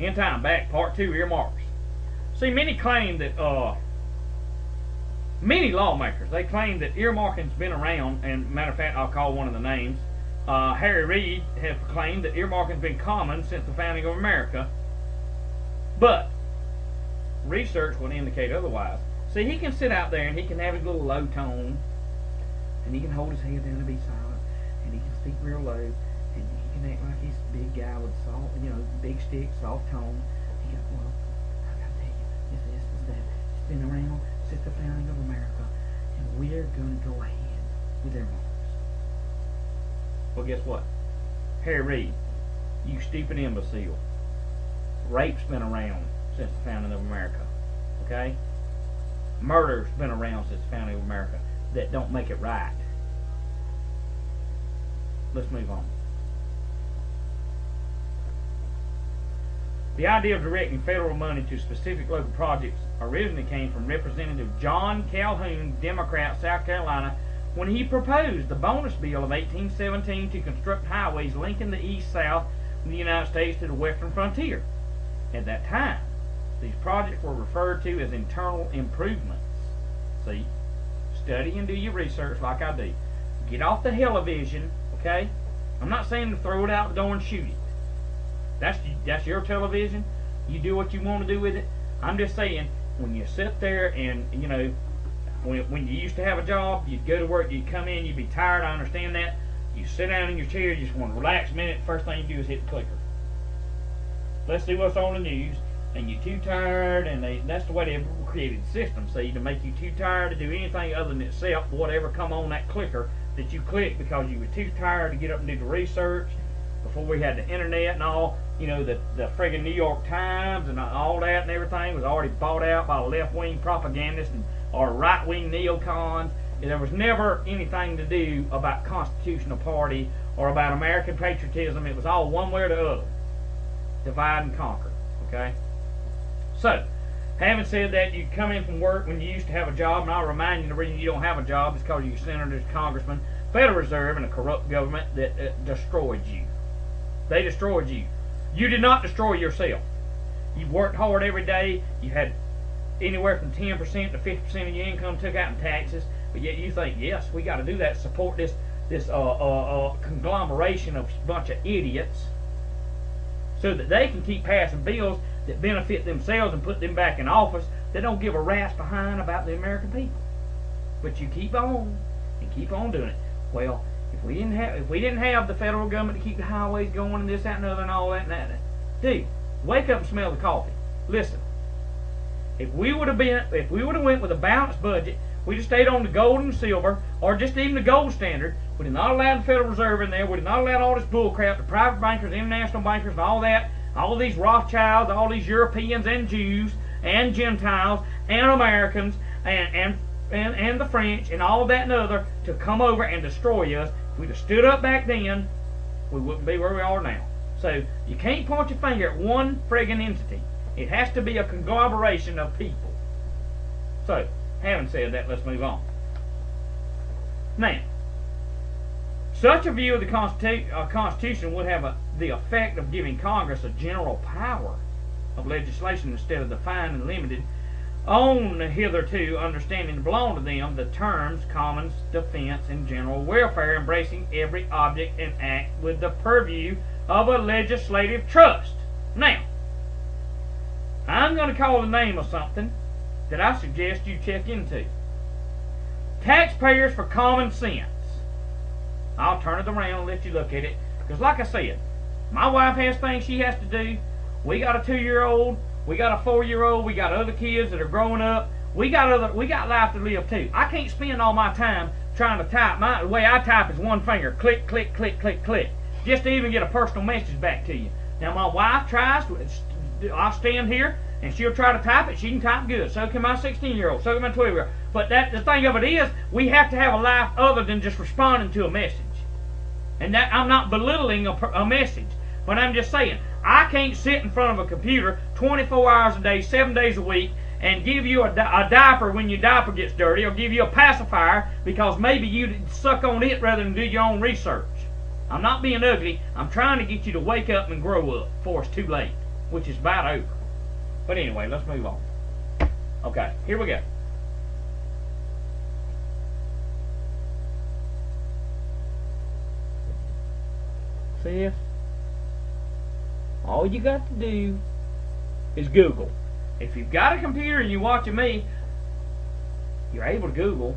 End Time Back, Part 2, Earmarks. See, many claim that, many lawmakers, they claim that earmarking's been around, and matter of fact, I'll call one of the names. Harry Reid has claimed that earmarking's been common since the founding of America, but research would indicate otherwise. See, he can sit out there and he can have his little low tone, and he can hold his head down and be silent, and he can speak real low, and he can act like he's a big guy with soft, big stick, soft tone. He goes, well, I gotta tell you, it's this, it's that. It's been around since the founding of America, and we're gonna go ahead with earmarks. Well, guess what? Harry Reid, you stupid imbecile. Rape's been around since the founding of America. Okay? Murder's been around since the founding of America. That don't make it right. Let's move on. The idea of directing federal money to specific local projects originally came from Representative John Calhoun, Democrat, South Carolina, when he proposed the bonus bill of 1817 to construct highways linking the east-south of the United States to the western frontier. At that time, these projects were referred to as internal improvements. See? Study and do your research like I do. Get off the television, okay? I'm not saying to throw it out the door and shoot it. That's your television. You do what you want to do with it. I'm just saying, when you sit there and, when you used to have a job, you'd go to work, you'd come in, you'd be tired, I understand that. You sit down in your chair, you just want to relax a minute, first thing you do is hit the clicker. Let's see what's on the news, and you're too tired, and that's the way they created the system, see, to make you too tired to do anything other than accept whatever come on that clicker that you click because you were too tired to get up and do the research. Before we had the internet and all, the friggin' New York Times and all that and everything was already bought out by left-wing propagandists or right-wing neocons. And there was never anything to do about Constitutional Party or about American patriotism. It was all one way or the other. Divide and conquer, okay? So, having said that, you come in from work when you used to have a job, and I'll remind you the reason you don't have a job is because you're senators, congressmen, Federal Reserve, and a corrupt government that destroyed you. They destroyed you. You did not destroy yourself. You've worked hard every day. You had anywhere from 10% to 50% of your income took out in taxes, but yet you think, yes, we got to do that to support this conglomeration of a bunch of idiots so that they can keep passing bills that benefit themselves and put them back in office that don't give a rat's behind about the American people. But you keep on and keep on doing it. Well, if we didn't have the federal government to keep the highways going and this, that, and other, and all that and that, dude, wake up and smell the coffee. Listen, if we would have went with a balanced budget, we'd have stayed on the gold and silver, or just even the gold standard. We'd have not allowed the Federal Reserve in there. We'd have not allowed all this bull crap, the private bankers, international bankers, and all that, all these Rothschilds, all these Europeans and Jews and Gentiles and Americans and the French and all that and other to come over and destroy us. If we'd have stood up back then, we wouldn't be where we are now. So you can't point your finger at one friggin' entity. It has to be a conglomeration of people. So, having said that, let's move on. Now, such a view of the Constitution would have the effect of giving Congress a general power of legislation instead of defined and limited on the hitherto understanding to belong to them the terms common defense and general welfare, embracing every object and act with the purview of a legislative trust. Now, I'm going to call the name of something that I suggest you check into. Taxpayers for Common Sense. I'll turn it around and let you look at it. Because like I said, my wife has things she has to do. We got a 2-year-old. We got a 4-year-old. We got other kids that are growing up. We got life to live too. I can't spend all my time trying to type. The way I type is one finger. Click, click, click, click, click. Just to even get a personal message back to you. Now my wife tries to, I'll stand here and she'll try to type it. She can type good. So can my 16-year-old. So can my 12-year-old. But the thing of it is, we have to have a life other than just responding to a message. And that I'm not belittling a message. But I'm just saying, I can't sit in front of a computer 24 hours a day, 7 days a week, and give you a diaper when your diaper gets dirty, or give you a pacifier because maybe you suck on it rather than do your own research. I'm not being ugly. I'm trying to get you to wake up and grow up before it's too late. which is about over. But anyway, let's move on. Okay, here we go. See this? All you got to do is Google. If you've got a computer and you're watching me, you're able to Google,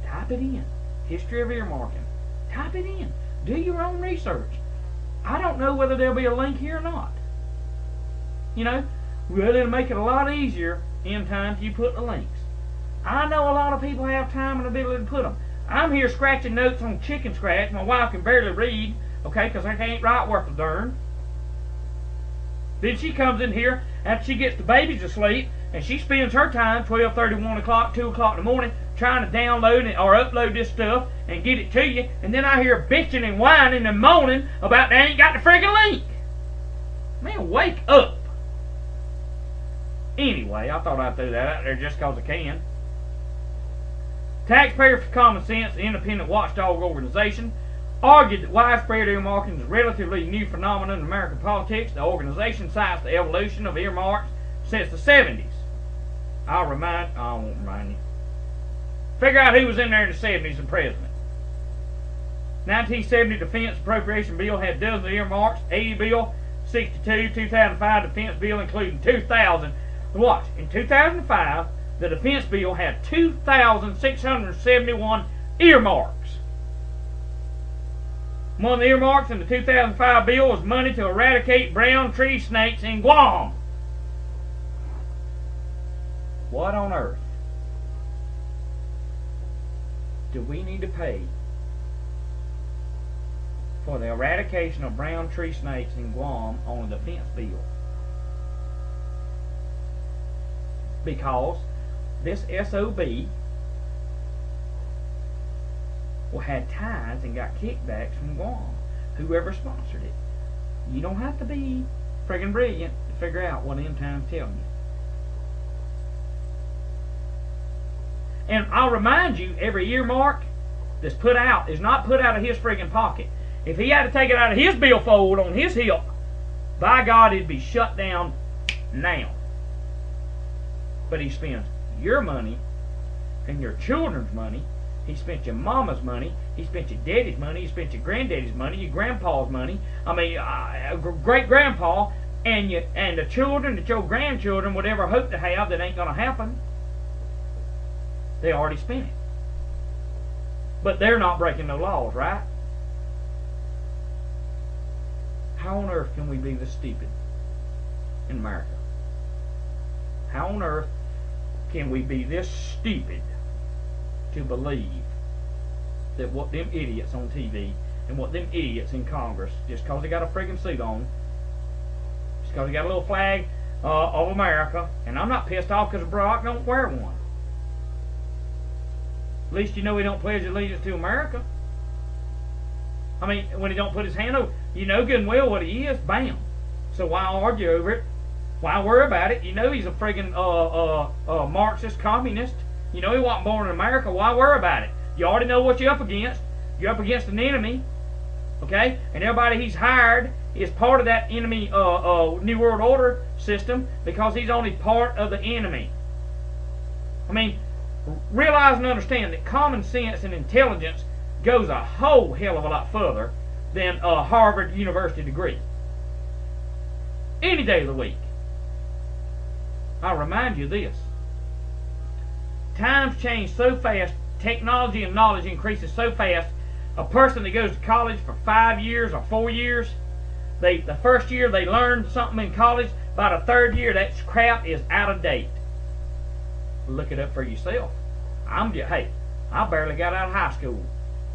type it in. History of earmarking. Type it in. Do your own research. I don't know whether there'll be a link here or not. You know, well, it'll make it a lot easier in time if you put the links. I know a lot of people have time and ability to put them. I'm here scratching notes on chicken scratch. My wife can barely read, okay, because I can't write worth a darn. Then she comes in here after she gets the babies to sleep, and she spends her time, 12:30, 1 o'clock, 2 o'clock in the morning, trying to download it or upload this stuff and get it to you, and then I hear bitching and whining and moaning about they ain't got the friggin' link. Man, wake up. Anyway, I thought I'd throw that out there just because I can. Taxpayer for Common Sense, the independent watchdog organization, argued that widespread earmarking is a relatively new phenomenon in American politics. The organization cites the evolution of earmarks since the 70s. I won't remind you. Figure out who was in there in the 70s and president. 1970 Defense Appropriation Bill had dozens of earmarks. 80 Bill, 62, 2005 Defense Bill, including 2000. Watch, in 2005, the Defense Bill had 2,671 earmarks. One of the earmarks in the 2005 bill was money to eradicate brown tree snakes in Guam. What on earth do we need to pay for the eradication of brown tree snakes in Guam on a defense bill? Because this SOB had ties and got kickbacks from Guam, whoever sponsored it. You don't have to be friggin' brilliant to figure out what End Time's telling you. And I'll remind you, every earmark that's put out is not put out of his friggin' pocket. If he had to take it out of his billfold on his hip, by God, it'd be shut down now. But he spends your money and your children's money. He spent your mama's money. He spent your daddy's money. He spent your granddaddy's money, your grandpa's money. I mean, great-grandpa, and the children that your grandchildren would ever hope to have that ain't going to happen. They already spent it. But they're not breaking no laws, right? How on earth can we be this stupid in America? How on earth can we be this stupid to believe that what them idiots on TV and what them idiots in Congress, just because they got a friggin' suit on, just because they got a little flag of America, and I'm not pissed off because Barack don't wear one. At least you know he don't pledge allegiance to America. I mean, when he don't put his hand over, you know good and well what he is. Bam. So why argue over it? Why worry about it? You know he's a friggin' Marxist communist. You know he wasn't born in America. Why worry about it? You already know what you're up against. You're up against an enemy, okay? And everybody he's hired is part of that enemy New World Order system because he's only part of the enemy. I mean, realize and understand that common sense and intelligence goes a whole hell of a lot further than a Harvard University degree. Any day of the week. I'll remind you of this. Times change so fast, technology and knowledge increases so fast, a person that goes to college for 5 years or 4 years, the first year they learn something in college, by the third year that crap is out of date. Look it up for yourself. Hey, I barely got out of high school.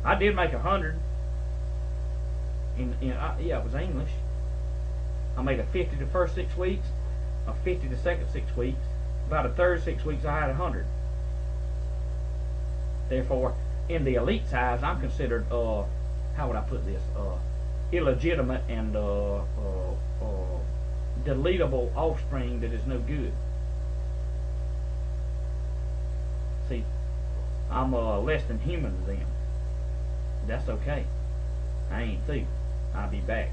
I did make 100. Yeah, it was English. I made a 50 the first 6 weeks, a 50 the second 6 weeks. About the third 6 weeks I had 100. Therefore, in the elite size, I'm considered, how would I put this, illegitimate and deletable offspring that is no good. See, I'm less than human to them. That's okay. I ain't through. I'll be back.